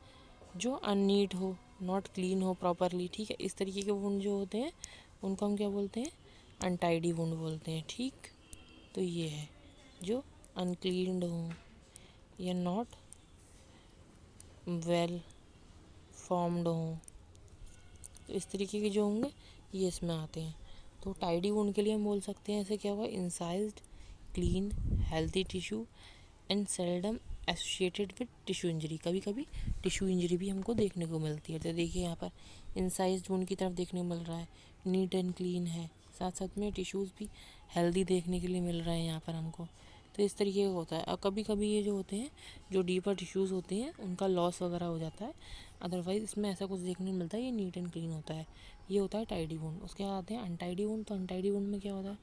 जो अननीट हो, नॉट क्लीन हो प्रॉपरली। ठीक है, इस तरीके के वुंड जो होते हैं उनको हम क्या बोलते हैं, अनटाइडी वुंड बोलते हैं। ठीक, तो ये है जो अनक्लीन्ड हो या नॉट वेल फॉर्म्ड हो, तो इस तरीके के जो होंगे ये इसमें आते हैं। तो टाइडी वुंड के लिए हम बोल सकते हैं ऐसे क्या हुआ, incised clean healthy tissue and seldom associated with tissue injury. कभी कभी टिश्यू इंजरी भी हमको देखने को मिलती है। तो देखिए यहाँ पर इंसाइज्ड वुंड की तरफ देखने को मिल रहा है, नीट एंड क्लीन है, साथ साथ में टिश्यूज़ भी हेल्दी देखने के लिए मिल रहे हैं यहाँ पर हमको। तो इस तरीके का होता है। और कभी कभी ये जो होते हैं, जो डीपर टिश्यूज़ होते हैं उनका लॉस वगैरह हो जाता है, अदरवाइज़ इसमें ऐसा कुछ देखने को मिलता है, ये नीट एंड क्लीन होता है। ये होता है टाइडी वुंड। उसके बाद आते हैं अनटाइडी वुंड। तो अनटाइडी वुंड में क्या होता है,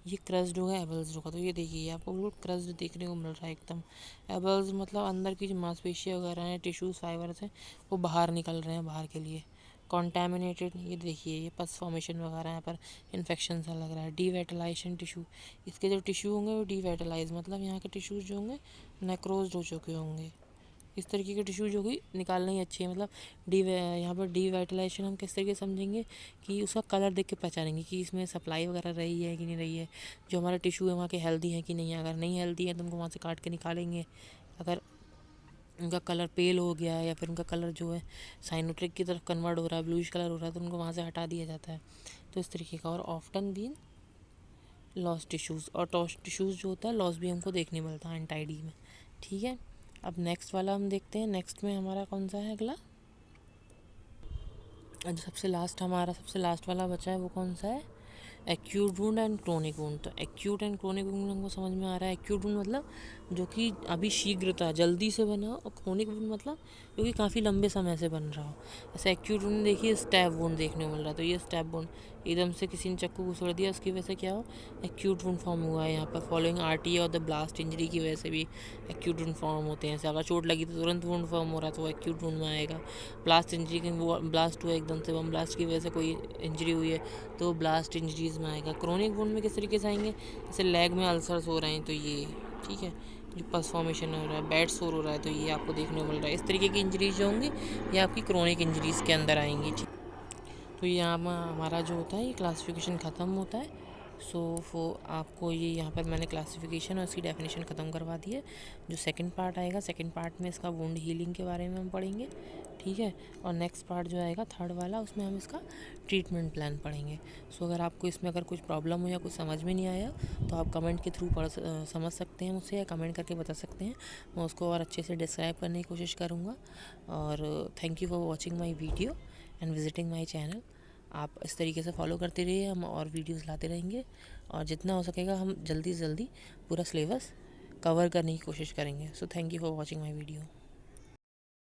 ये क्रस्ड होगा, एबल्स होगा। तो ये देखिए आपको बिल्कुल क्रस्ड देखने को मिल रहा है एकदम। एबल्स मतलब अंदर की जो मांसपेशियाँ वगैरह हैं, टिश्यूज़ फाइबर्स हैं, वो बाहर निकल रहे हैं बाहर के लिए। कॉन्टैमिनेटेड, ये देखिए ये पस फॉर्मेशन वगैरह यहाँ पर इन्फेक्शन सा लग रहा है। डीवेटलाइजेशन टिश्यू, इसके जो टिश्यू होंगे वो डीवेटलाइज मतलब यहाँ के टिश्यूज़ जो होंगे नेक्रोज्ड हो चुके होंगे। इस तरीके के टिश्यू जो कि निकालना ही अच्छी है। मतलब यहाँ पर डीवाइटलाइजेशन हम किस तरीके से समझेंगे कि उसका कलर देख के पहचानेंगे कि इसमें सप्लाई वगैरह रही है कि नहीं रही है, जो हमारा टिश्यू है वहाँ के हेल्दी है कि नहीं है। अगर नहीं हेल्दी है तो उनको वहाँ से काट के निकालेंगे। अगर उनका कलर पेल हो गया है या फिर उनका कलर जो है साइनोट्रिक की तरफ कन्वर्ट हो रहा है, ब्लूइश कलर हो रहा है, तो उनको वहाँ से हटा दिया जाता है। तो इस तरीके का। और ऑफ्टन बीन लॉस टिश्यूज़, और टिश्यूज़ जो होता है लॉस भी हमको देखने मिलता है अनटाइडी में। ठीक है, अब नेक्स्ट वाला हम देखते हैं। नेक्स्ट में हमारा कौन सा है अगला, सबसे लास्ट वाला बचा है वो कौन सा है, acute wound and chronic wound. तो एक्यूट एंड क्रोनिक वुंड हमको समझ में आ रहा है। एक्यूट वुंड मतलब जो कि अभी शीघ्रता जल्दी से बना, और क्रोनिक वुंड मतलब जो कि काफ़ी लंबे समय से बन रहा हो। ऐसे एक्यूट वुंड देखिए स्टैब वुंड देखने को मिल रहा है। तो ये स्टैब वुंड एकदम से किसी ने चक्कू घुसड़ दिया, उसकी वजह से क्या हो, एक्यूट वुंड फॉर्म हुआ है यहाँ पर। फॉलोइंग आरटी और द ब्लास्ट इंजरी की वजह से भी एक्यूट वुंड फॉर्म होते हैं। जैसे अगर चोट लगी तो तुरंत वुंड फॉर्म हो रहा है तो वो एक्यूट वुंड में आएगा। ब्लास्ट इंजरी के ब्लास्ट हुआ एकदम से, बम ब्लास्ट की वजह से कोई इंजरी हुई है तो ब्लास्ट इंजरीज में आएगा। क्रोनिक वुंड में किस तरीके से आएंगे, जैसे लेग में अल्सर्स हो रहे हैं तो ये, ठीक है, जो पस फॉर्मेशन हो रहा है, बैड सोर हो रहा है, तो ये आपको देखने को मिल रहा है। इस तरीके की इंजरीज जो होंगी ये आपकी क्रोनिक इंजरीज़ के अंदर आएंगी। ठीक, तो ये हमारा जो होता है ये क्लासिफिकेशन ख़त्म होता है। सो वो आपको ये यहाँ पर मैंने क्लासिफिकेशन और उसकी डेफिनेशन ख़त्म करवा दी है। जो सेकंड पार्ट आएगा, सेकंड पार्ट में इसका वुंड हीलिंग के बारे में हम पढ़ेंगे। ठीक है, और नेक्स्ट पार्ट जो आएगा थर्ड वाला, उसमें हम इसका ट्रीटमेंट प्लान पढ़ेंगे। सो अगर आपको इसमें अगर कुछ प्रॉब्लम हो या कुछ समझ में नहीं आया तो आप कमेंट के थ्रू समझ सकते हैं मुझसे, या कमेंट करके बता सकते हैं। मैं उसको और अच्छे से डिस्क्राइब करने की कोशिश करूँगा। और thank you for watching my video and visiting my channel. आप इस तरीके से फॉलो करते रहिए, हम और वीडियोस लाते रहेंगे, और जितना हो सकेगा हम जल्दी से जल्दी पूरा सिलेबस कवर करने की कोशिश करेंगे। So thank you for watching my video.